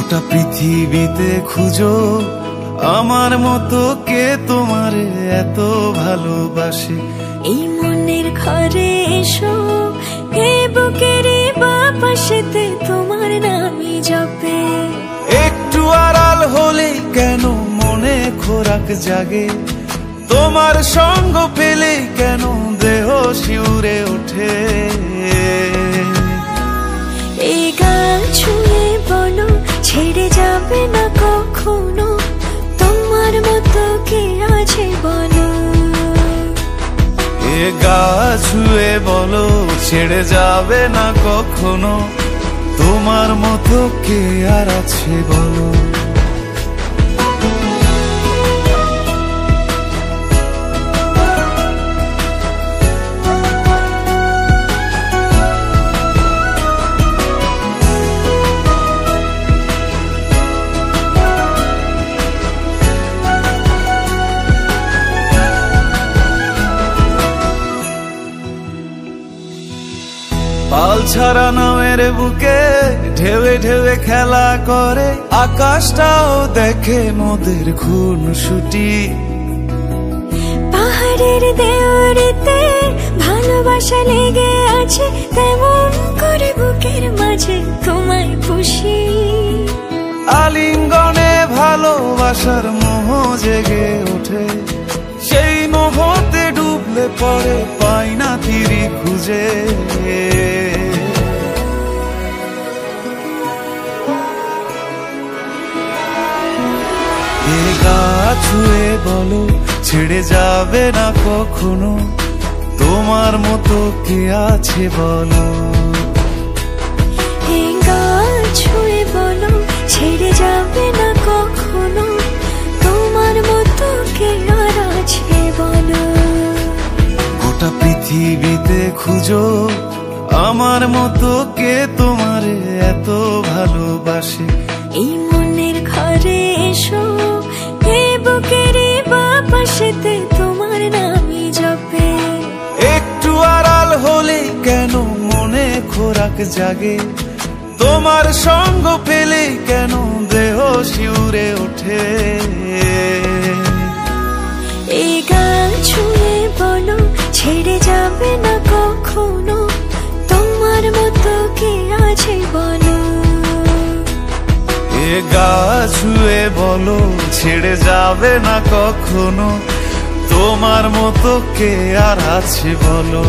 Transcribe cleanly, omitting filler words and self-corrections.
গোটা পৃথিবীতে খুঁজো আমার মতো কে তোমারে এত ভালোবাসে। এই মনের ঘরে এসো, এই বুকের বাপাশেতে তোমার নামই জপে। একটু আড়াল হলে কেন মনে খোরাক জাগে, তোমার সঙ্গ পেলে কেন দেহ শিউরে ওঠে। এই গান ছুঁয়ে বলো ছেড়ে যাবে না কখনো, তোমার মতো কে আছে বলো। এ গা ছুঁয়ে বলো ছেড়ে যাবে না কখনো, তোমার মতো কে আর আছে বলো। পাল ছাড়া নামের বুকে ঢেউে ঢেউে খেলা করে, আকাশটাও দেখে মোদের খুনসুটি। পাহাড়ের দেওয়ারিতে ভালোবাসা লেগে আছে, তেমন করে বুকের মাঝে তোমায় খুশি। আলিঙ্গনে ভালোবাসার মোহ জেগে ওঠে, সেই মোহতে ডুবলে পরে পাই না তীরি খুঁজে। এ গা ছুঁয়ে বলো ছেড়ে যাবে না কখনো, তোমার মতো কে আছে বলো। এই গা ছুঁয়ে বলো ছেড়ে যাবে না কখনো, তোমার মতো কে আর আছে বলো। গোটা পৃথিবীতে খুঁজো আমার মতো কে তোমারে এত ভালোবাসে। এই মনের ঘরে এসো, এই বুকের বাপাশেতে তোমার নামই জপে। একটু আড়াল হলে কেন মনে খোরাক জাগে, তোমার সঙ্গ পেলে কেন দেহ শিউরে ওঠে। এই গান ছুঁয়ে বলো ছেড়ে যাবে না কখনো, তোমার মতো কে আছে বলো। এ গা ছুঁয়ে বলো ছেড়ে যাবে না কখনো, তোমার মতো কে আর আছে বলো।